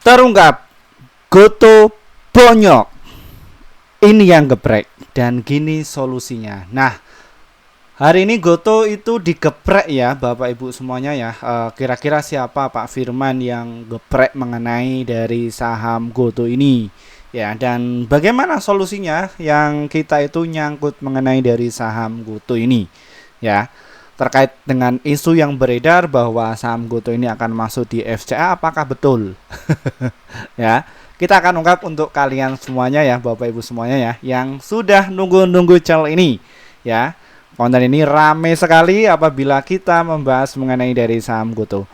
Terungkap Goto bonyok. Ini yang geprek dan gini solusinya. Nah, hari ini Goto itu digeprek ya Bapak Ibu semuanya ya. Kira-kira siapa Pak Firman yang geprek mengenai dari saham Goto ini? Ya, dan bagaimana solusinya yang kita itu nyangkut mengenai dari saham Goto ini? Ya, terkait dengan isu yang beredar bahwa saham Goto ini akan masuk di FCA, apakah betul? Ya, kita akan ungkap untuk kalian semuanya ya Bapak Ibu semuanya ya yang sudah nunggu-nunggu channel ini ya. Konten ini rame sekali apabila kita membahas mengenai dari saham Goto.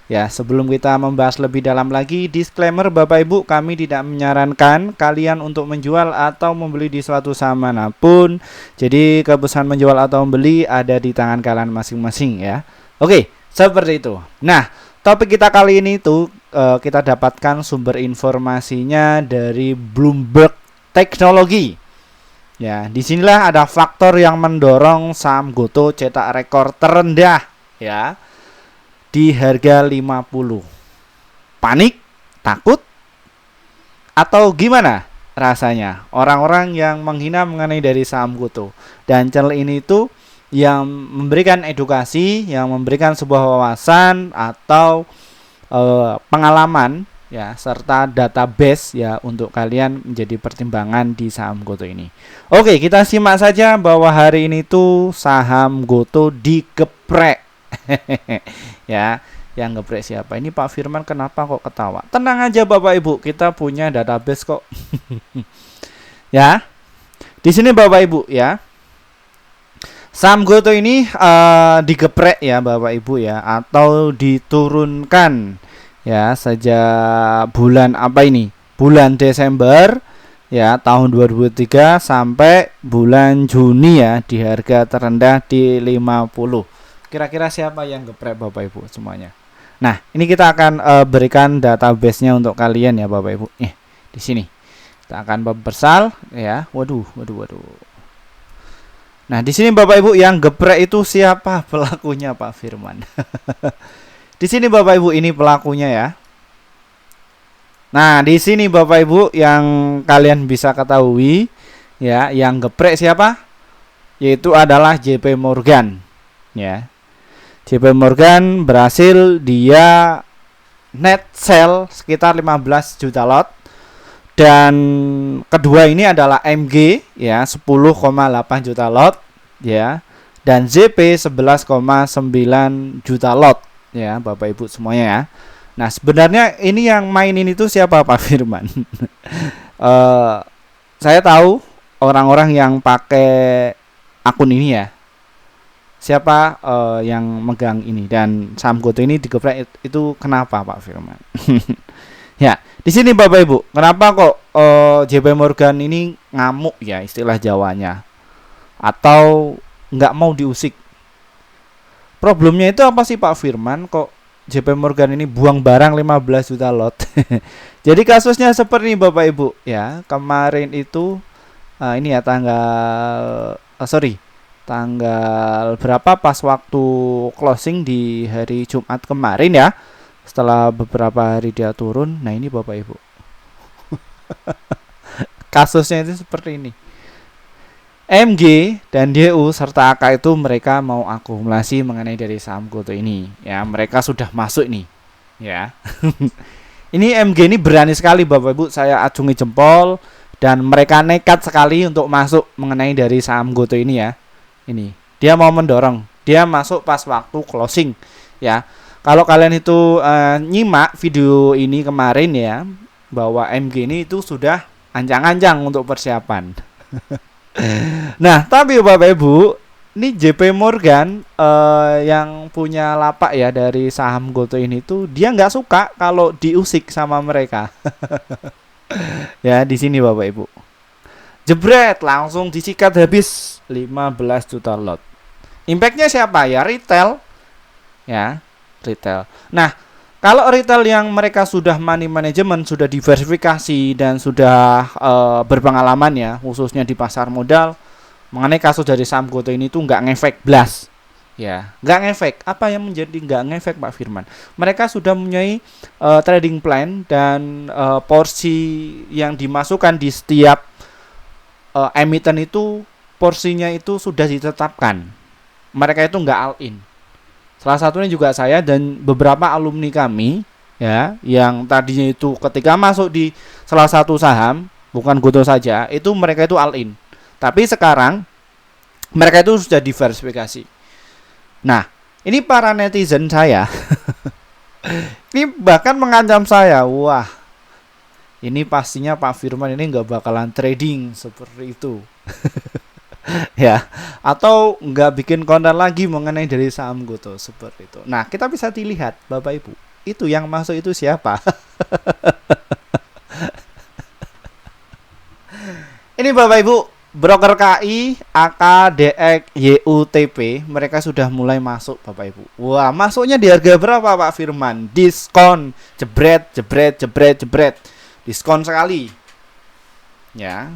Ya, sebelum kita membahas lebih dalam lagi, disclaimer Bapak Ibu, kami tidak menyarankan kalian untuk menjual atau membeli di suatu saham manapun. Jadi keputusan menjual atau membeli ada di tangan kalian masing-masing ya. Oke, seperti itu. Nah, topik kita kali ini tuh kita dapatkan sumber informasinya dari Bloomberg Teknologi. Ya, disinilah ada faktor yang mendorong saham Goto cetak rekor terendah ya di harga 50. Panik, takut, atau gimana rasanya orang-orang yang menghina mengenai dari saham Goto. Dan channel ini tuh yang memberikan edukasi, yang memberikan sebuah wawasan atau pengalaman ya serta database ya untuk kalian menjadi pertimbangan di saham Goto ini. Oke, kita simak saja bahwa hari ini tuh saham Goto digeprek. Ya, yang geprek siapa? Ini Pak Firman, kenapa kok ketawa? Tenang aja Bapak Ibu, kita punya database kok. Ya. Di sini Bapak Ibu ya. Saham Goto ini digeprek ya Bapak Ibu ya, atau diturunkan ya sejak bulan apa ini? Bulan Desember ya tahun 2003 sampai bulan Juni ya di harga terendah di 50. Kira-kira siapa yang geprek Bapak Ibu semuanya? Nah, ini kita akan berikan database-nya untuk kalian ya Bapak Ibu. Di sini. Kita akan mempersal ya. Waduh. Nah, di sini Bapak Ibu yang geprek itu siapa pelakunya Pak Firman? Di sini Bapak Ibu ini pelakunya ya. Nah, di sini Bapak Ibu yang kalian bisa ketahui ya, yang geprek siapa? Yaitu adalah JP Morgan ya. JP Morgan berhasil dia net sell sekitar 15 juta lot. Dan kedua ini adalah MG ya 10,8 juta lot ya, dan ZP 11,9 juta lot ya Bapak Ibu semuanya ya. Nah, sebenarnya ini yang mainin itu siapa Pak Firman? Saya tahu orang-orang yang pakai akun ini ya. Siapa yang megang ini, dan saham Goto ini digeprek itu kenapa Pak Firman? Ya, di sini Bapak Ibu, kenapa kok JP Morgan ini ngamuk ya istilah Jawanya, atau nggak mau diusik? Problemnya itu apa sih Pak Firman? Kok JP Morgan ini buang barang 15 juta lot? Jadi kasusnya seperti ini Bapak Ibu ya. Kemarin itu ini ya tanggal berapa pas waktu closing di hari Jumat kemarin ya. Setelah beberapa hari dia turun. Nah, ini Bapak Ibu. Kasusnya itu seperti ini. MG dan DU serta AK itu mereka mau akumulasi mengenai dari saham Goto ini. Ya, mereka sudah masuk nih. Ya. Ini MG ini berani sekali Bapak Ibu, saya acungi jempol, dan mereka nekat sekali untuk masuk mengenai dari saham Goto ini ya. Ini, dia mau mendorong. Dia masuk pas waktu closing ya. Kalau kalian itu nyimak video ini kemarin ya, bahwa MG ini itu sudah ancang-ancang untuk persiapan. Nah, tapi Bapak Ibu, ini JP Morgan yang punya lapak ya dari saham Goto ini tuh dia nggak suka kalau diusik sama mereka. Ya, di sini Bapak Ibu. Jebret, langsung disikat habis 15 juta lot. Impactnya siapa ya? Retail. Ya, retail. Nah, kalau retail yang mereka sudah money management, sudah diversifikasi dan sudah berpengalaman ya, khususnya di pasar modal, mengenai kasus dari saham Goto ini tuh nggak ngefek blas. Ya, nggak ngefek. Apa yang menjadi nggak ngefek Pak Firman? Mereka sudah mempunyai trading plan dan porsi yang dimasukkan di setiap emiten itu porsinya itu sudah ditetapkan. Mereka itu nggak all in. Salah satunya juga saya dan beberapa alumni kami ya, yang tadinya itu ketika masuk di salah satu saham, bukan Goto saja, itu mereka itu all in. Tapi sekarang mereka itu sudah diversifikasi. Nah, ini para netizen saya ini bahkan mengancam saya, wah, ini pastinya Pak Firman ini nggak bakalan trading seperti itu. Ya, atau nggak bikin konten lagi mengenai dari saham Goto seperti itu. Nah, kita bisa dilihat Bapak Ibu, itu yang masuk itu siapa? Ini Bapak Ibu, broker KI, AK, DX, YUTP, mereka sudah mulai masuk Bapak Ibu. Wah, masuknya di harga berapa Pak Firman? Diskon, jebret, jebret, jebret, jebret. Diskon sekali. Ya.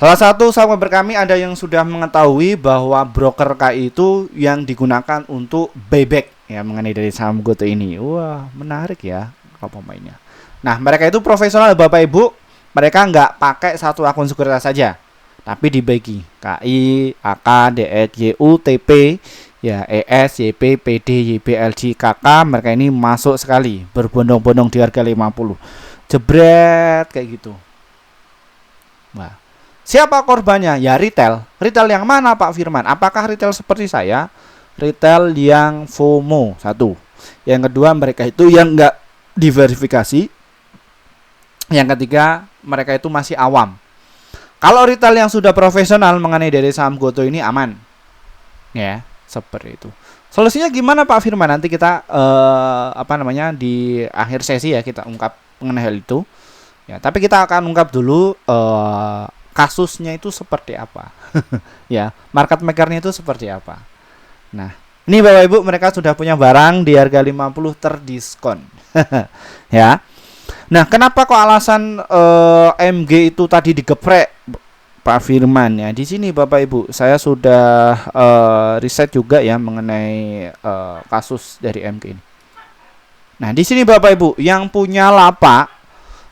Salah satu sahabat kami ada yang sudah mengetahui bahwa broker KI itu yang digunakan untuk buyback ya mengenai dari saham Goto ini. Wah, menarik ya kalau pemainnya. Nah, mereka itu profesional Bapak Ibu. Mereka nggak pakai satu akun sekuritas saja, tapi dibagi KI, AK, DX, YUTP, ya ES, YP, PD, YBLG, KK. Mereka ini masuk sekali berbondong-bondong di harga 50. Jebret kayak gitu. Nah, siapa korbannya? Ya retail. Retail yang mana Pak Firman? Apakah retail seperti saya? Retail yang FOMO, satu. Yang kedua, mereka itu yang nggak diverifikasi. Yang ketiga, mereka itu masih awam. Kalau retail yang sudah profesional mengenai dari saham Goto ini aman. Ya, seperti itu. Solusinya gimana Pak Firman? Nanti kita di akhir sesi ya kita ungkap mengenai hal itu. Ya, tapi kita akan ungkap dulu kasusnya itu seperti apa. Ya, market makernya itu seperti apa. Nah, ini Bapak Ibu, mereka sudah punya barang di harga 50 terdiskon. Ya. Nah, kenapa kok alasan MG itu tadi digeprek Pak Firman ya? Di sini Bapak Ibu, saya sudah riset juga ya mengenai kasus dari MG ini. Nah, di sini Bapak Ibu, yang punya lapak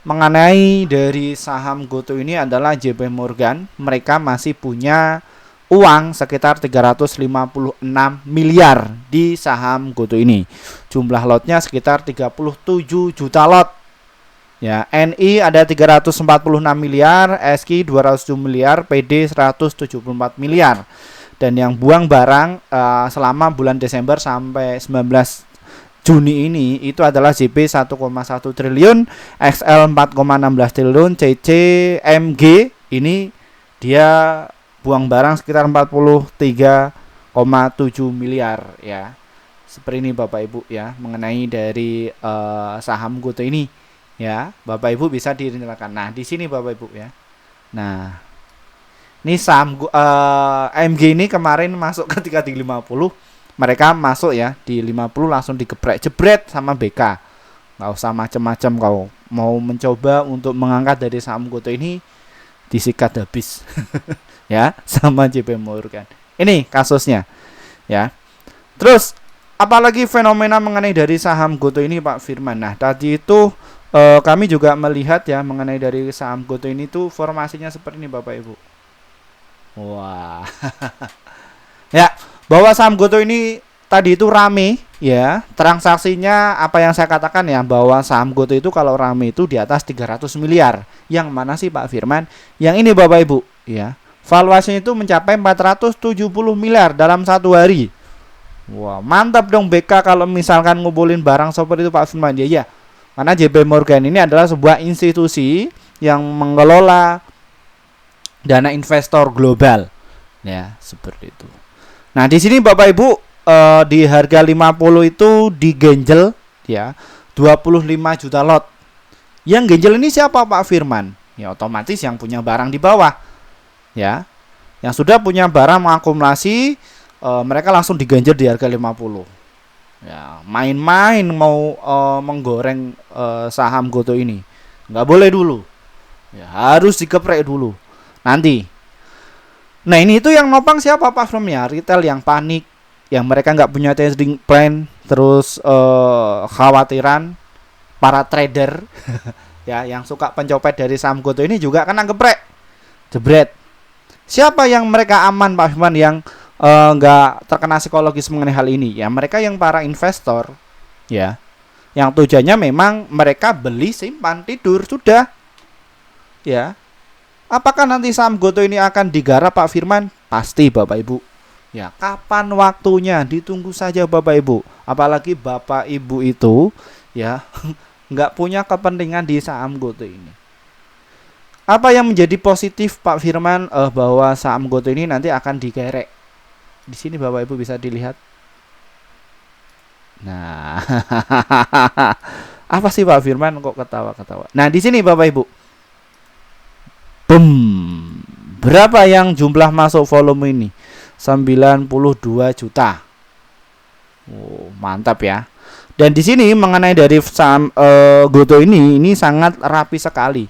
mengenai dari saham Goto ini adalah JP Morgan. Mereka masih punya uang sekitar 356 miliar di saham Goto ini. Jumlah lotnya sekitar 37 juta lot. Ya, NI ada 346 miliar, SQ 207 miliar, PD 174 miliar. Dan yang buang barang selama bulan Desember sampai 19 Juni ini itu adalah JP 1,1 triliun, XL 4,16 triliun, CC MG ini dia buang barang sekitar 43,7 miliar ya. Seperti ini Bapak Ibu ya mengenai dari saham Goto ini. Ya, Bapak Ibu bisa direntalkan. Nah, di sini Bapak Ibu ya. Nah, ini saham MG ini kemarin masuk ketika di 50. Mereka masuk ya di 50 langsung digeprek jebret sama BK. Nggak usah macam-macam kau. Mau mencoba untuk mengangkat dari saham Goto ini disikat habis. Ya, sama JP Morgan. Ini kasusnya. Ya. Terus apalagi fenomena mengenai dari saham Goto ini Pak Firman. Nah, tadi itu kami juga melihat ya mengenai dari saham Goto ini tuh formasinya seperti ini Bapak Ibu. Wah. Ya, bahwa saham Goto ini tadi itu rame ya. Transaksinya apa yang saya katakan ya, bahwa saham Goto itu kalau rame itu di atas 300 miliar. Yang mana sih Pak Firman? Yang ini Bapak Ibu ya. Valuasinya itu mencapai 470 miliar dalam satu hari. Wah, mantap dong BK kalau misalkan ngumpulin barang seperti itu Pak Firman. Ya. Karena JP Morgan ini adalah sebuah institusi yang mengelola dana investor global. Ya, seperti itu. Nah, di sini Bapak Ibu di harga 50 itu digenjel ya 25 juta lot. Yang genjel ini siapa Pak Firman? Ya otomatis yang punya barang di bawah. Ya. Yang sudah punya barang mengakumulasi mereka langsung digenjel di harga 50. Ya, main-main mau menggoreng saham Goto ini nggak boleh dulu. Ya, harus dikeprek dulu. Nanti. Nah, ini itu yang nopang siapa Pak Firman ya? Retail yang panik yang mereka nggak punya trading plan, terus khawatiran para trader ya yang suka pencopet dari saham GoTo ini juga kena geprek, jebret. Siapa yang mereka aman Pak Firman yang nggak terkena psikologis mengenai hal ini? Ya mereka yang para investor ya, yang tujuannya memang mereka beli simpan tidur sudah ya. Apakah nanti saham GoTo ini akan digarap Pak Firman? Pasti Bapak Ibu. Ya, kapan waktunya? Ditunggu saja Bapak Ibu. Apalagi Bapak Ibu itu ya nggak punya kepentingan di saham GoTo ini. Apa yang menjadi positif Pak Firman bahwa saham GoTo ini nanti akan digerek? Di sini Bapak Ibu bisa dilihat. Nah, apa sih Pak Firman kok ketawa-ketawa? Nah, di sini Bapak Ibu. Berapa yang jumlah masuk volume ini? 92 juta. Oh, mantap ya. Dan di sini mengenai dari saham GoTo ini sangat rapi sekali.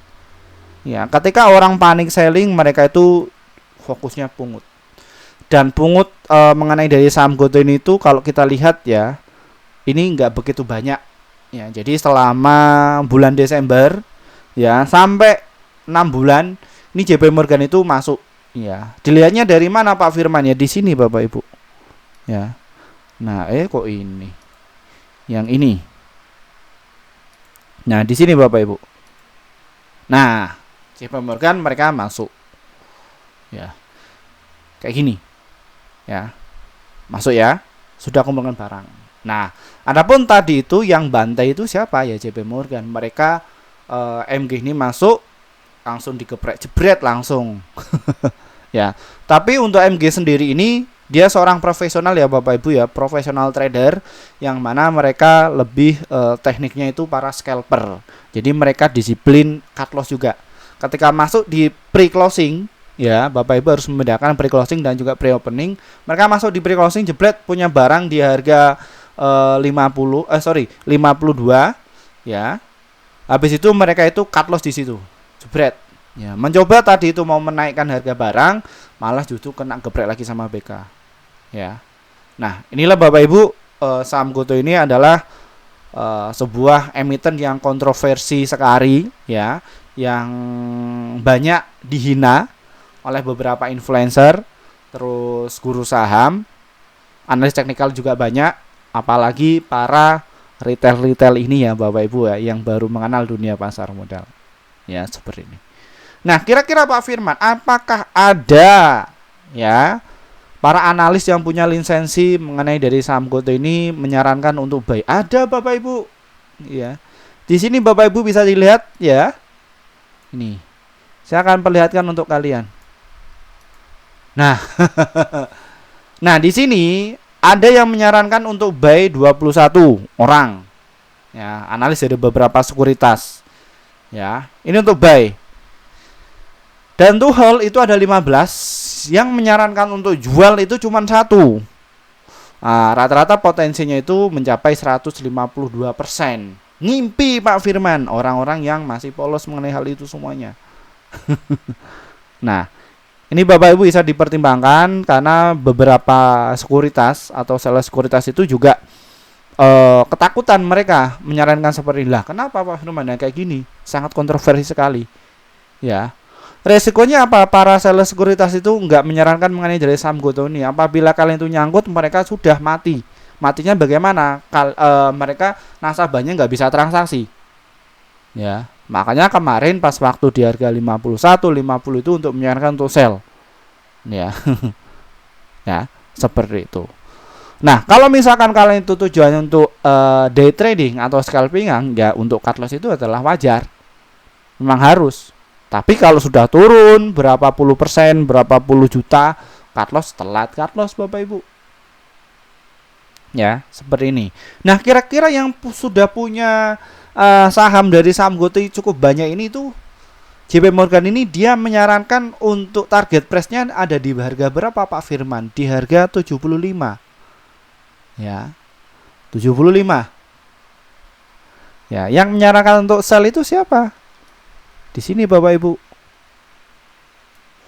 Ya, ketika orang panik selling, mereka itu fokusnya pungut. Dan pungut mengenai dari saham GoTo ini itu kalau kita lihat ya, ini nggak begitu banyak. Ya, jadi selama bulan Desember ya sampai 6 bulan ini JP Morgan itu masuk ya. Dilihatnya dari mana Pak Firman ya? Di sini Bapak Ibu. Ya. Nah, kok ini? Yang ini. Nah, di sini Bapak Ibu. Nah, JP Morgan mereka masuk. Ya. Kayak gini. Ya. Masuk ya. Sudah kumpulkan barang. Nah, adapun tadi itu yang bantai itu siapa ya? JP Morgan. Mereka MG ini masuk langsung digeprek jebret langsung. Ya. Tapi untuk MG sendiri ini dia seorang profesional ya Bapak Ibu ya, profesional trader yang mana mereka lebih tekniknya itu para scalper. Jadi mereka disiplin cut loss juga. Ketika masuk di pre-closing ya, Bapak Ibu harus membedakan pre-closing dan juga pre-opening. Mereka masuk di pre-closing jebret punya barang di harga 52 ya. Habis itu mereka itu cut loss di situ. Jebret. Ya, mencoba tadi itu mau menaikkan harga barang, malah justru kena geprek lagi sama BK. Ya. Nah, inilah Bapak Ibu saham GoTo ini adalah sebuah emiten yang kontroversi sekali ya, yang banyak dihina oleh beberapa influencer, terus guru saham, analis teknikal juga banyak, apalagi para retail ini ya Bapak Ibu ya, yang baru mengenal dunia pasar modal. Ya, seperti ini. Nah, kira-kira Pak Firman, apakah ada ya para analis yang punya lisensi mengenai dari saham GoTo ini menyarankan untuk buy? Ada Bapak Ibu. Ya. Di sini Bapak Ibu bisa dilihat ya. Ini. Saya akan perlihatkan untuk kalian. Nah. Nah, di sini ada yang menyarankan untuk buy 21 orang. Ya, analis dari beberapa sekuritas. Ya, ini untuk buy. Dan Tuchel itu ada 15, yang menyarankan untuk jual itu cuma 1. Nah, rata-rata potensinya itu mencapai 152%. Ngimpi Pak Firman orang-orang yang masih polos mengenai hal itu semuanya. Nah, ini Bapak Ibu bisa dipertimbangkan karena beberapa sekuritas atau sales sekuritas itu juga ketakutan mereka menyarankan seperti inilah. Kenapa Pak Firman kayak gini? Sangat kontroversi sekali. Ya. Resikonya apa? Para sales sekuritas itu nggak menyarankan mengenai dari saham GoTo ini. Apabila kalian itu nyangkut, mereka sudah mati. Matinya bagaimana? Mereka nasabahnya nggak bisa transaksi. Ya. Makanya kemarin pas waktu di harga 51, 50 itu untuk menyarankan untuk sell. Ya. Ya, seperti itu. Nah, kalau misalkan kalian itu tujuannya untuk day trading atau scalping, ya untuk cut loss itu adalah wajar. Memang harus. Tapi kalau sudah turun berapa puluh persen, berapa puluh juta, cut loss telat cut loss Bapak Ibu. Ya, seperti ini. Nah, kira-kira yang sudah punya saham dari saham GoTo cukup banyak ini tuh JP Morgan ini dia menyarankan untuk target price-nya ada di harga berapa Pak Firman? Di harga 75. Ya. 75. Ya, yang menyarankan untuk sell itu siapa? Di sini Bapak Ibu.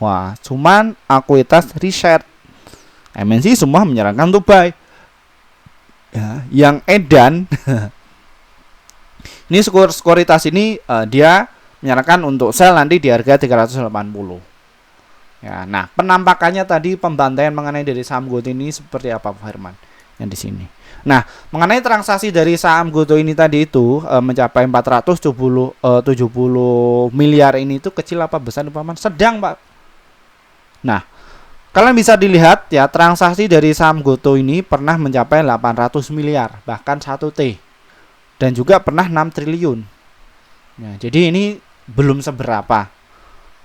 Wah, cuman Ekuitas Research. MNC semua menyarankan untuk buy. ya, yang edan ini sekuritas ini dia menyarankan untuk sell nanti di harga 380. Ya, nah penampakannya tadi pembantaian mengenai dari saham GoTo ini seperti apa Pak Firman? Yang di sini. Nah, mengenai transaksi dari saham GoTo ini tadi itu mencapai 470 miliar ini itu kecil apa besar Pak? Sedang Pak. Nah, kalian bisa dilihat ya transaksi dari saham GoTo ini pernah mencapai 800 miliar bahkan 1T dan juga pernah 6 triliun. Nah, jadi ini belum seberapa.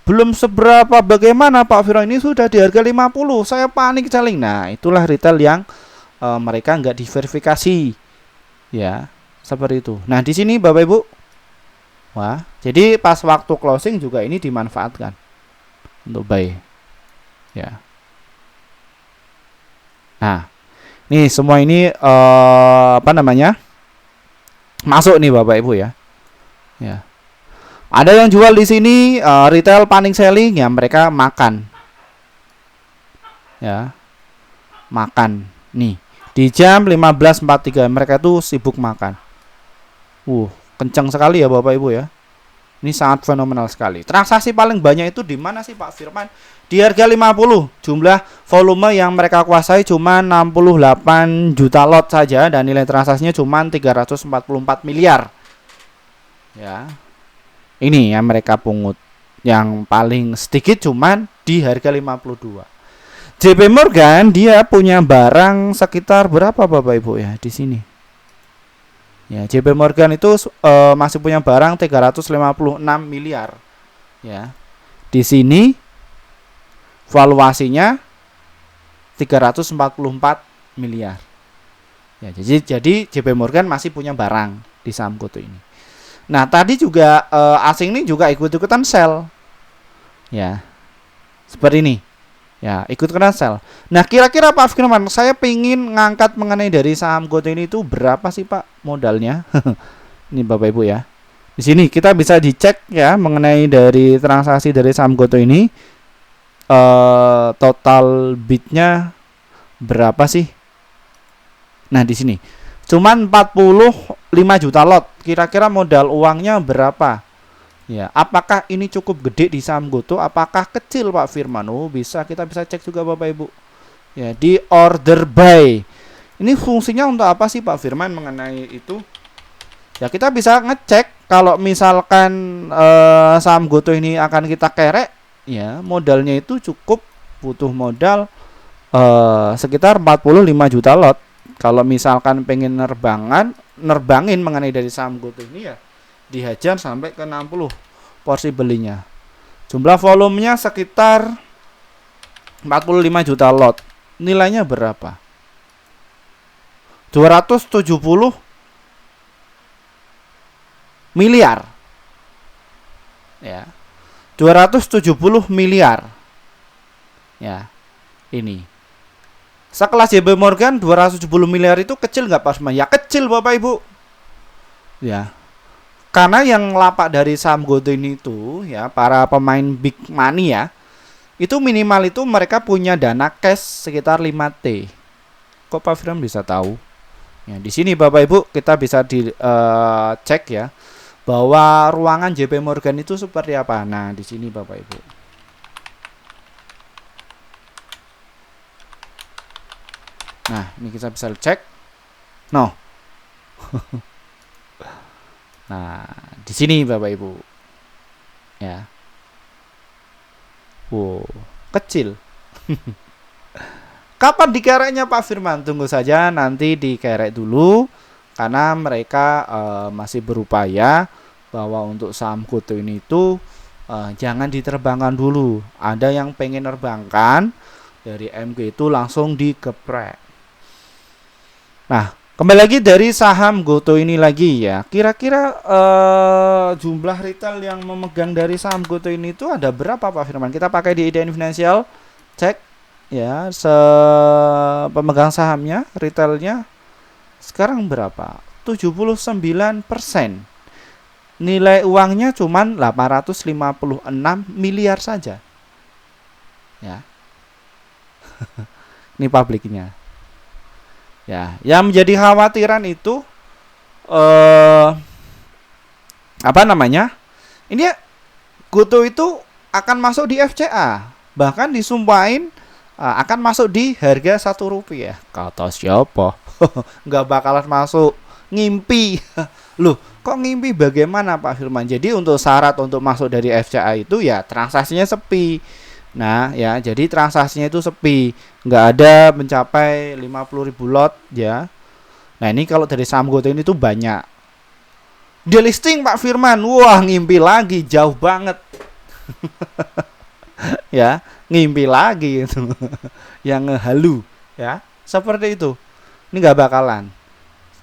Belum seberapa bagaimana Pak Firman ini sudah di harga 50. Saya panik selling. Nah, itulah retail yang mereka nggak diverifikasi. Ya, seperti itu. Nah, di sini Bapak Ibu. Wah, jadi pas waktu closing juga ini dimanfaatkan untuk buy. Ya. Nah, nih semua ini apa namanya? Masuk nih Bapak Ibu ya. Ya. Ada yang jual di sini retail panic selling ya mereka makan. Ya. Makan. Nih, di jam 15.43 mereka tuh sibuk makan. Kencang sekali ya Bapak Ibu ya. Ini sangat fenomenal sekali. Transaksi paling banyak itu di mana sih Pak Firman? Di harga 50. Jumlah volume yang mereka kuasai cuma 68 juta lot saja dan nilai transaksinya cuma 344 miliar. Ya. Ini yang mereka pungut. Yang paling sedikit cuman di harga 52. JP Morgan dia punya barang sekitar berapa Bapak Ibu ya di sini. Ya, JP Morgan itu masih punya barang 356 miliar. Ya. Di sini valuasinya 344 miliar. Ya, jadi JP Morgan masih punya barang di saham GoTo ini. Nah, tadi juga asing ini juga ikut-ikutan sell. Ya. Seperti ini. Ya, ikut-ikutan sell. Nah, kira-kira Pak Firman, saya pingin ngangkat mengenai dari saham GoTo ini itu berapa sih Pak modalnya? Ini Bapak Ibu ya. Di sini kita bisa dicek ya mengenai dari transaksi dari saham GoTo ini total bidnya berapa sih? Nah, di sini cuman 45 juta lot. Kira-kira modal uangnya berapa? Ya, apakah ini cukup gede di saham GoTo? Apakah kecil Pak Firman? Kita bisa cek juga Bapak Ibu. Ya, di order buy. Ini fungsinya untuk apa sih Pak Firman mengenai itu? Ya, kita bisa ngecek kalau misalkan saham GoTo ini akan kita kerek, ya, modalnya itu cukup butuh modal sekitar 45 juta lot. Kalau misalkan pengen nerbangin mengenai dari saham GoTo ini ya dihajar sampai ke 60 porsi belinya. Jumlah volumenya sekitar 45 juta lot. Nilainya berapa? 270 miliar. Ya. 270 miliar. Ya. Ini. Sekelas JP Morgan 270 miliar itu kecil nggak Pak Firman? Ya kecil Bapak Ibu. Ya. Karena yang lapak dari saham GoTo ini itu ya para pemain big money ya. Itu minimal itu mereka punya dana cash sekitar 5T. Kok Pak Firman bisa tahu? Ya, di sini Bapak Ibu kita bisa cek ya bahwa ruangan JP Morgan itu seperti apa. Nah, di sini Bapak Ibu. Nah, ini kita bisa cek. No. Nah, di sini Bapak Ibu. Ya. Kecil. Kapan dikereknya Pak Firman? Tunggu saja nanti dikerek dulu karena mereka masih berupaya bahwa untuk saham GoTo ini itu jangan diterbangkan dulu. Ada yang pengen nerbangkan dari MG itu langsung digeprek. Nah, kembali lagi dari saham GoTo ini lagi ya. Kira-kira jumlah retail yang memegang dari saham GoTo ini itu ada berapa Pak Firman? Kita pakai di IDN Financial, cek ya, pemegang sahamnya, retailnya sekarang berapa? 79%. Nilai uangnya cuman 856 miliar saja. Ya. Ini publiknya. Ya, yang menjadi khawatiran itu eh apa namanya? Ini Goto itu akan masuk di FCA, bahkan disumpahin akan masuk di harga Rp1. Kata siapa? Nggak bakalan masuk, ngimpi. Loh, kok ngimpi bagaimana Pak Firman? Jadi untuk syarat untuk masuk dari FCA itu ya transaksinya sepi. Nah ya, jadi transaksinya itu sepi, nggak ada mencapai 50.000 lot ya. Nah ini kalau dari saham Goto ini tuh banyak. Dia listing Pak Firman, wah ngimpi lagi, jauh banget. Ya, ngimpi lagi itu. Yang ngehalu ya, seperti itu. Ini nggak bakalan.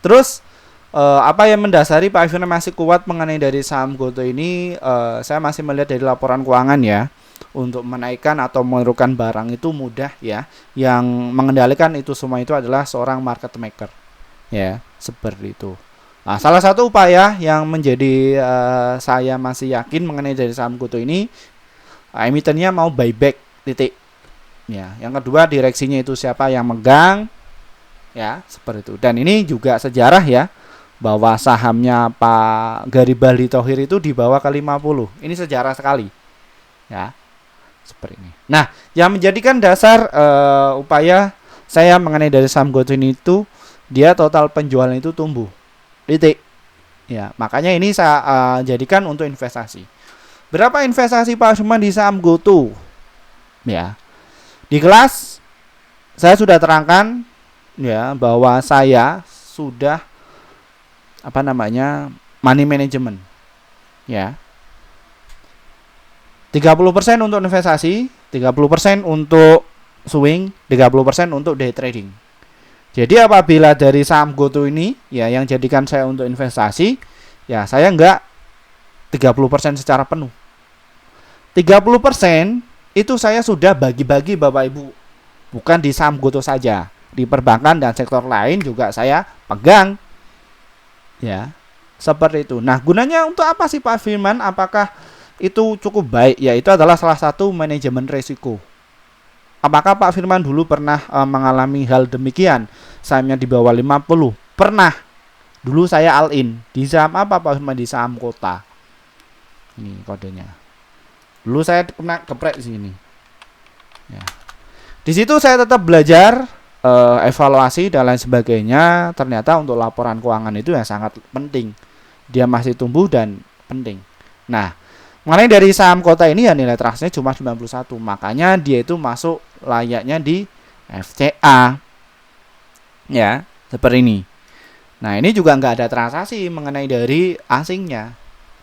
Terus apa yang mendasari Pak Firman masih kuat mengenai dari saham Goto ini? Saya masih melihat dari laporan keuangan ya. Untuk menaikkan atau menurunkan barang itu mudah ya. Yang mengendalikan itu semua itu adalah seorang market maker. Ya, seperti itu. Nah, salah satu upaya yang menjadi saya masih yakin mengenai dari saham Goto ini, emitennya mau buyback titik. Ya, yang kedua direksinya itu siapa yang megang. Ya, seperti itu. Dan ini juga sejarah ya, bahwa sahamnya Pak Garibaldi Thohir itu dibawa ke 50. Ini sejarah sekali. Ya, seperti ini. Nah, yang menjadikan dasar upaya saya mengenai dari saham Goto ini itu dia total penjualan itu tumbuh. Titik. Ya, makanya ini saya jadikan untuk investasi. Berapa investasi Pak Firman di saham Goto? Ya. Di kelas saya sudah terangkan ya bahwa saya sudah money management. Ya. 30% untuk investasi, 30% untuk swing, 30% untuk day trading. Jadi apabila dari saham Goto ini ya yang jadikan saya untuk investasi, ya saya enggak 30% secara penuh. 30% itu saya sudah bagi-bagi Bapak Ibu. Bukan di saham Goto saja, di perbankan dan sektor lain juga saya pegang. Ya. Seperti itu. Nah, gunanya untuk apa sih Pak Firman? Apakah itu cukup baik? Ya, itu adalah salah satu manajemen risiko. Apakah Pak Firman dulu pernah mengalami hal demikian? Sahamnya di bawah 50? Pernah. Dulu saya all in. Di saham apa Pak Firman? Di saham kota. Ini kodenya. Dulu saya kena geprek di sini. Ya. Di situ saya tetap belajar evaluasi dan lain sebagainya. Ternyata untuk laporan keuangan itu yang sangat penting. Dia masih tumbuh dan penting. Nah, mengenai dari saham kota ini ya nilai transaksinya cuma 91. Makanya dia itu masuk layaknya di FCA. Ya, seperti ini. Nah, ini juga nggak ada transaksi mengenai dari asingnya.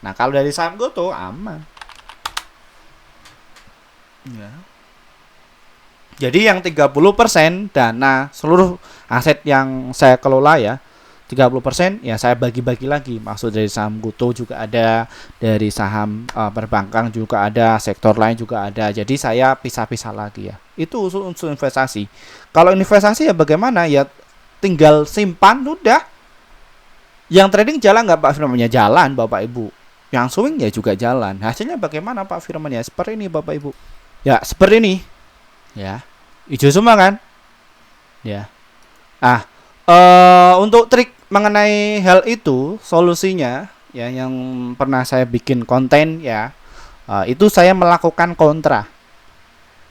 Nah, kalau dari saham Goto aman. Ya. Jadi yang 30% dana seluruh aset yang saya kelola ya, 30% ya saya bagi-bagi lagi. Maksud dari saham Goto juga ada, dari saham perbankan juga ada, sektor lain juga ada. Jadi saya pisah-pisah lagi ya. Itu unsur investasi. Kalau investasi ya bagaimana? Ya tinggal simpan udah. Yang trading jalan nggak Pak Firman? Ya jalan Bapak Ibu. Yang swing ya juga jalan. Hasilnya bagaimana Pak Firman? Ya seperti ini Bapak Ibu. Ya seperti ini. Ya. Hijau semua kan? Ya. Untuk trik mengenai hal itu, solusinya ya yang pernah saya bikin konten ya, itu saya melakukan kontra.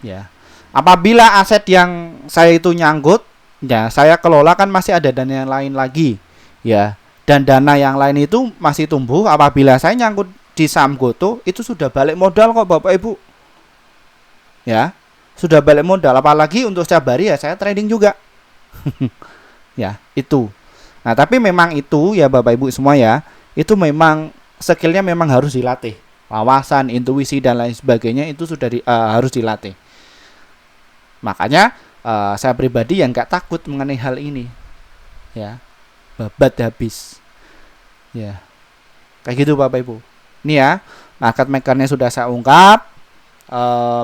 Ya. Apabila aset yang saya itu nyangkut, ya saya kelola kan masih ada dana yang lain lagi, ya. Dan dana yang lain itu masih tumbuh. Apabila saya nyangkut di saham Goto, itu sudah balik modal kok Bapak Ibu. Ya. Sudah balik modal, apalagi untuk setiap hari ya saya trading juga. Ya, itu. Nah, tapi memang itu ya Bapak Ibu semua ya, itu memang skillnya memang harus dilatih. Wawasan, intuisi dan lain sebagainya itu sudah harus dilatih. Makanya saya pribadi yang gak takut mengenai hal ini. Ya. Babat habis. Ya. Kayak gitu Bapak Ibu. Ini ya, market makernya sudah saya ungkap.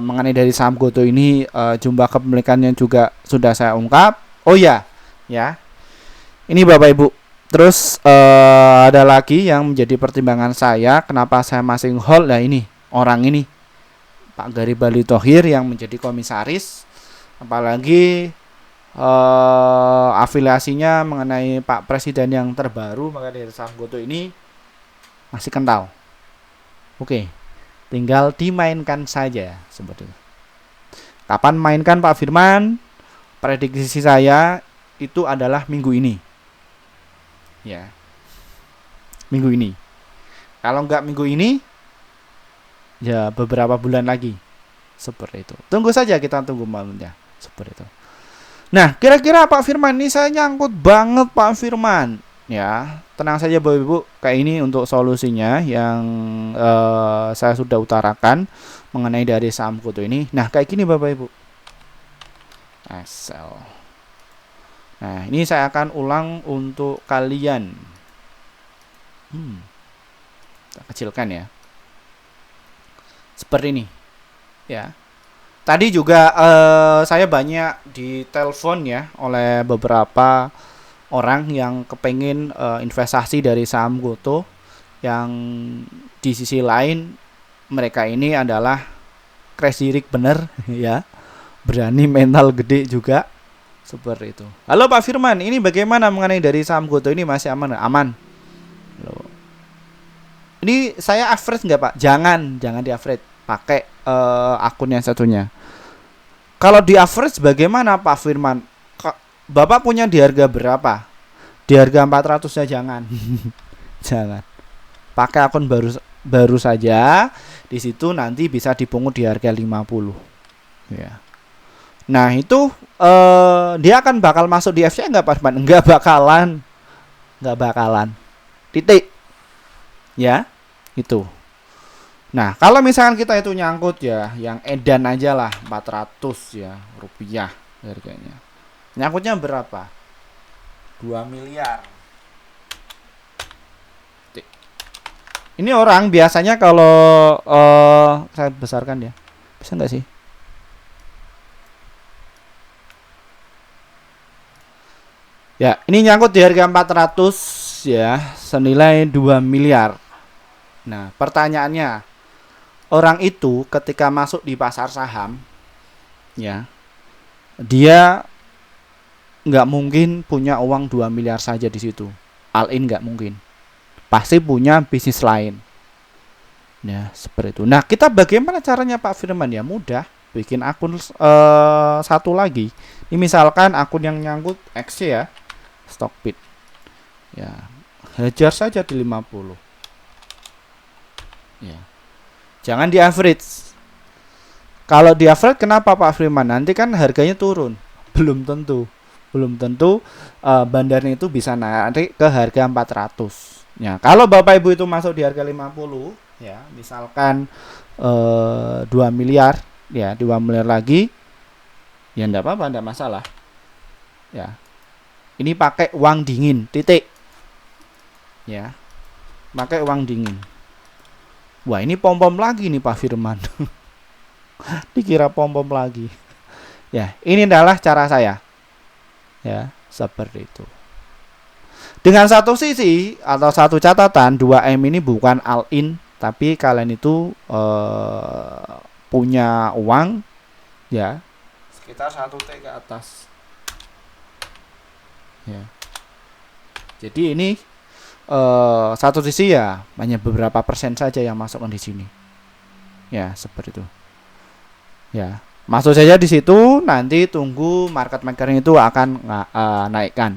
Mengenai dari saham Goto ini jumlah kepemilikannya juga sudah saya ungkap. Oh ya, ya. Ini Bapak Ibu. Terus ada lagi yang menjadi pertimbangan saya kenapa saya masih hold. Nah ini orang ini Pak Garibaldi Thohir yang menjadi komisaris. Apalagi afiliasinya mengenai Pak Presiden yang terbaru, maka dari saham GoTo ini masih kental. Oke, tinggal dimainkan saja seperti itu. Kapan mainkan Pak Firman? Prediksi saya itu adalah minggu ini. Ya. Minggu ini. Kalau enggak minggu ini, ya beberapa bulan lagi. Seperti itu. Tunggu saja, kita tunggu momennya. Seperti itu. Nah, kira-kira Pak Firman ini saya nyangkut banget Pak Firman. Ya, tenang saja Bapak Ibu. Kayak ini untuk solusinya yang saya sudah utarakan mengenai dari saham GoTo ini. Nah, kayak gini Bapak Ibu. Sell. Nah, ini saya akan ulang untuk kalian. Kita kecilkan ya. Seperti ini. Ya. Tadi juga saya banyak ditelepon ya oleh beberapa orang yang kepengen investasi dari saham GoTo, yang di sisi lain mereka ini adalah crazy rich bener ya, berani mental gede juga seperti itu. Halo Pak Firman, ini bagaimana mengenai dari saham GoTo ini, masih aman? Aman. Halo. Ini saya average nggak Pak? Jangan di average, pakai akun yang satunya. Kalau di average bagaimana Pak Firman? Bapak punya di harga berapa? Di harga 400-nya jangan. Jangan. Pakai akun baru saja. Di situ nanti bisa dipungut di harga 50. Ya. Nah, itu dia akan bakal masuk di FC enggak Pak Firman? Enggak bakalan. Titik. Ya. Itu. Nah, kalau misalkan kita itu nyangkut ya, yang edan aja lah 400 ya rupiah harganya. Nyangkutnya berapa? 2 miliar. Ini orang biasanya kalau saya besarkan ya. Bisa nggak sih? Ya, ini nyangkut di harga 400 ya, senilai 2 miliar. Nah, pertanyaannya, orang itu ketika masuk di pasar saham, ya, dia nggak mungkin punya uang 2 miliar saja di situ. All in nggak mungkin. Pasti punya bisnis lain. Ya, seperti itu. Nah, kita bagaimana caranya Pak Firman? Ya mudah, bikin akun satu lagi. Ini misalkan akun yang nyangkut X ya, Stockbit. Ya, hajar saja di 50. Ya. Jangan di average. Kalau di average kenapa Pak Firman? Nanti kan harganya turun. Belum tentu. Bandarnya itu bisa naik ke harga 400. Ya, kalau Bapak Ibu itu masuk di harga 50, ya, misalkan 2 miliar, ya, 2 miliar lagi, ya enggak apa-apa, enggak masalah. Ya. Ini pakai uang dingin, titik. Ya. Pakai uang dingin. Wah, ini pom-pom lagi nih Pak Firman. Dikira pom-pom lagi. Ya, ini adalah cara saya. Ya, seperti itu. Dengan satu sisi atau satu catatan, 2M ini bukan all in, tapi kalian itu punya uang ya sekitar 1T ke atas. Ya. Jadi ini satu sisi ya hanya beberapa persen saja yang masukkan di sini. Ya, seperti itu. Ya, masuk saja di situ, nanti tunggu market maker itu akan naikkan.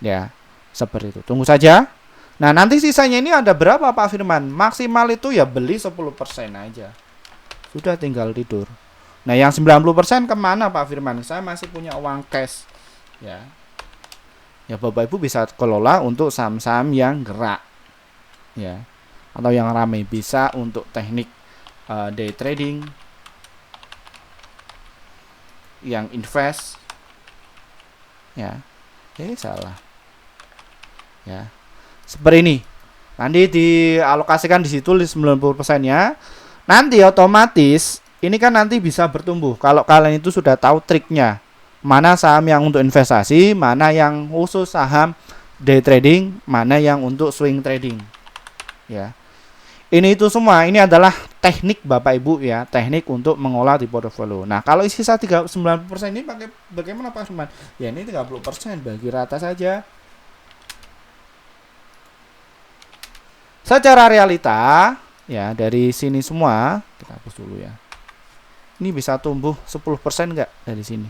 Ya, seperti itu. Tunggu saja. Nah, nanti sisanya ini ada berapa Pak Firman? Maksimal itu ya beli 10% aja. Sudah tinggal tidur. Nah, yang 90% kemana Pak Firman? Saya masih punya uang cash. Ya. Ya, Bapak Ibu bisa kelola untuk saham-saham yang gerak. Ya. Atau yang ramai, bisa untuk teknik day trading, yang invest. Ya. Salah. Ya. Seperti ini. Nanti dialokasikan di situ 90%-nya. Nanti otomatis ini kan nanti bisa bertumbuh kalau kalian itu sudah tahu triknya. Mana saham yang untuk investasi, mana yang khusus saham day trading, mana yang untuk swing trading. Ya. Ini itu semua, ini adalah teknik Bapak Ibu ya, teknik untuk mengolah di portofolio. Nah, kalau sisa 90% ini pakai bagaimana Pak Firman? Ya ini 30% bagi rata saja. Secara realita ya dari sini semua, kita hapus dulu ya. Ini bisa tumbuh 10% enggak dari sini?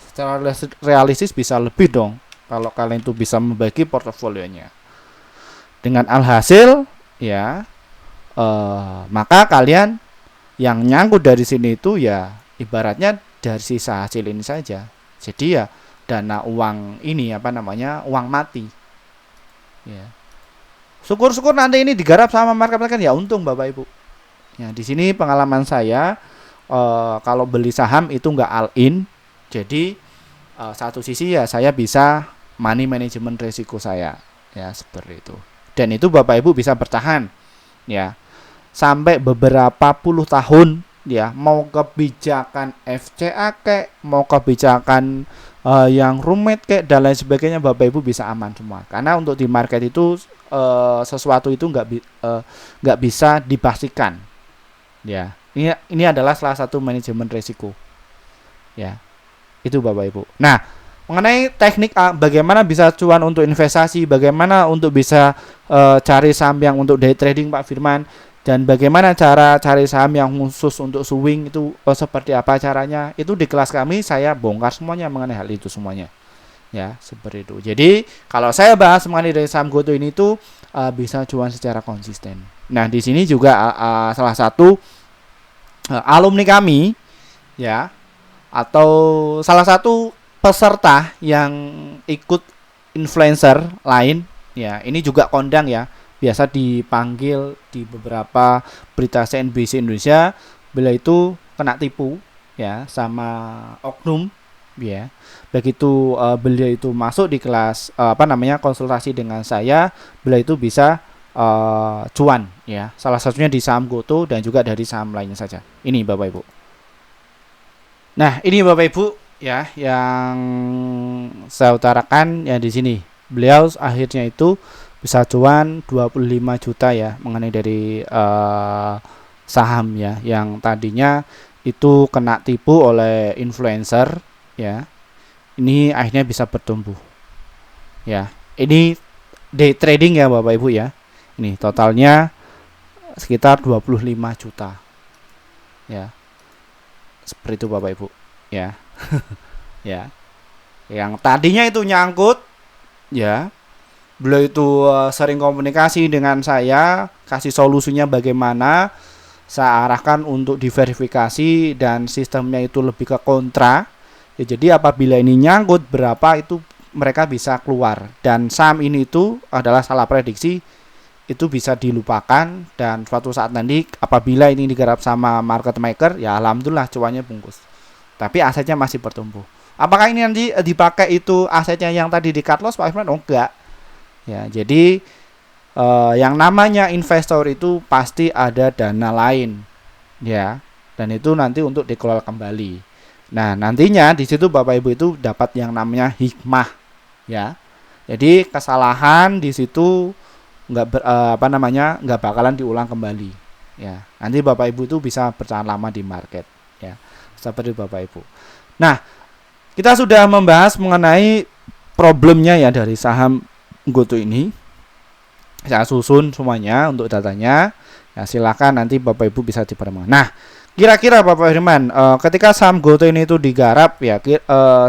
Secara realistis bisa lebih dong kalau kalian itu bisa membagi portofolionya. Dengan alhasil ya maka kalian yang nyangkut dari sini itu ya ibaratnya dari sisa hasil ini saja. Jadi ya dana uang ini uang mati. Ya. Syukur-syukur nanti ini digarap sama market maker ya untung Bapak Ibu. Ya di sini pengalaman saya kalau beli saham itu enggak all in. Jadi satu sisi ya saya bisa money management risiko saya ya seperti itu. Dan itu Bapak Ibu bisa bertahan ya sampai beberapa puluh tahun ya, mau kebijakan FCA kayak mau kebijakan yang rumit kayak dan lain sebagainya Bapak Ibu bisa aman semua. Karena untuk di market itu sesuatu itu nggak bisa dipastikan. Ya, ini adalah salah satu manajemen risiko. Ya. Itu Bapak Ibu. Nah, mengenai teknik bagaimana bisa cuan untuk investasi, bagaimana untuk bisa cari saham yang untuk day trading Pak Firman, dan bagaimana cara cari saham yang khusus untuk swing itu seperti apa caranya, itu di kelas kami saya bongkar semuanya mengenai hal itu semuanya. Ya, seperti itu. Jadi, kalau saya bahas mengenai dari saham GoTo ini tuh bisa cuan secara konsisten. Nah, di sini juga salah satu alumni kami ya atau salah satu peserta yang ikut influencer lain ya, ini juga kondang ya, biasa dipanggil di beberapa berita CNBC Indonesia, beliau itu kena tipu ya sama oknum ya. Begitu beliau itu masuk di kelas konsultasi dengan saya, beliau itu bisa cuan ya, salah satunya di saham GoTo dan juga dari saham lainnya saja. Ini Bapak Ibu. Nah, ini Bapak Ibu ya yang saya utarakan ya di sini. Beliau akhirnya itu bisa cuan 25 juta ya mengenai dari saham ya yang tadinya itu kena tipu oleh influencer ya. Ini akhirnya bisa bertumbuh. Ya, ini day trading ya Bapak Ibu ya. Ini totalnya sekitar 25 juta. Ya. Seperti itu Bapak Ibu ya. Ya, yang tadinya itu nyangkut ya, beliau itu sering komunikasi dengan saya, kasih solusinya bagaimana, saya arahkan untuk diverifikasi dan sistemnya itu lebih ke kontra ya. Jadi apabila ini nyangkut berapa itu mereka bisa keluar, dan saham ini itu adalah salah prediksi, itu bisa dilupakan, dan suatu saat nanti apabila ini digarap sama market maker ya alhamdulillah cuannya bungkus, tapi asetnya masih bertumbuh. Apakah ini nanti dipakai itu asetnya yang tadi di cut loss Pak Firman? Oh enggak ya. Jadi yang namanya investor itu pasti ada dana lain ya, dan itu nanti untuk dikelola kembali. Nah nantinya di situ Bapak Ibu itu dapat yang namanya hikmah ya. Jadi kesalahan di situ nggak bakalan diulang kembali ya. Nanti Bapak Ibu itu bisa bertahan lama di market ya, seperti Bapak Ibu. Nah, kita sudah membahas mengenai problemnya ya dari saham GoTo ini. Saya susun semuanya untuk datanya ya, silakan nanti Bapak Ibu bisa dipermudah. Nah, kira-kira Bapak Firman, ketika saham GoTo ini itu digarap ya,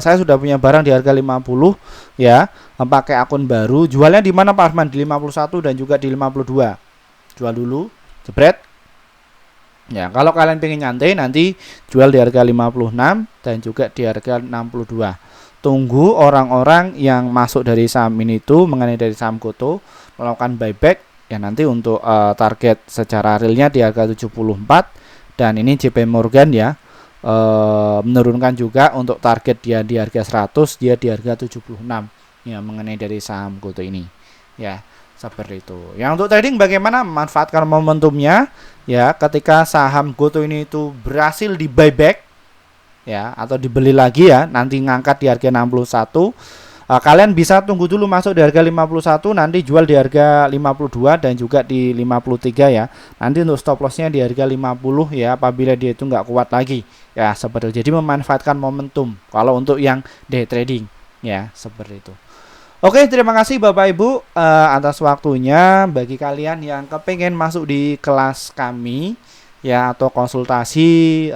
saya sudah punya barang di harga 50 ya, pakai akun baru. Jualnya di mana Pak Firman? Di 51 dan juga di 52. Jual dulu, jebret. Ya, kalau kalian pengen nyantai nanti jual di harga 56 dan juga di harga 62. Tunggu orang-orang yang masuk dari saham ini itu mengenai dari saham GoTo melakukan buyback ya, nanti untuk target secara realnya di harga 74. Dan ini JP Morgan ya menurunkan juga untuk target dia di harga 100, dia di harga 76 ya mengenai dari saham GoTo ini ya, seperti itu. Yang untuk trading bagaimana memanfaatkan momentumnya ya, ketika saham GoTo ini itu berhasil di buyback ya atau dibeli lagi ya, nanti ngangkat di harga 61, Kalian bisa tunggu dulu masuk di harga 51, nanti jual di harga 52 dan juga di 53 ya. Nanti untuk stop lossnya di harga 50 ya, apabila dia itu nggak kuat lagi ya, seperti itu. Jadi memanfaatkan momentum kalau untuk yang day trading ya, seperti itu. Oke, terima kasih Bapak Ibu atas waktunya. Bagi kalian yang kepengen masuk di kelas kami ya, atau konsultasi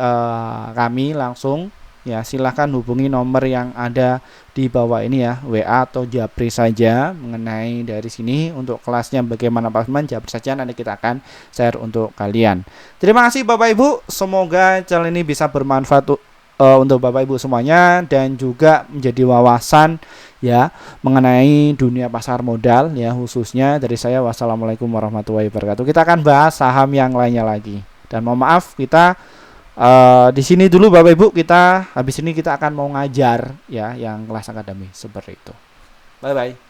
kami langsung ya, silahkan hubungi nomor yang ada di bawah ini ya, WA atau Japri saja mengenai dari sini. Untuk kelasnya bagaimana Pak, Japri saja, nanti kita akan share untuk kalian. Terima kasih Bapak Ibu, semoga channel ini bisa bermanfaat untuk Bapak Ibu semuanya, dan juga menjadi wawasan ya mengenai dunia pasar modal ya, khususnya dari saya. Wassalamualaikum warahmatullahi wabarakatuh. Kita akan bahas saham yang lainnya lagi, dan mohon maaf kita di sini dulu Bapak Ibu, kita habis ini kita akan mau ngajar ya yang kelas akademi seperti itu. Bye bye.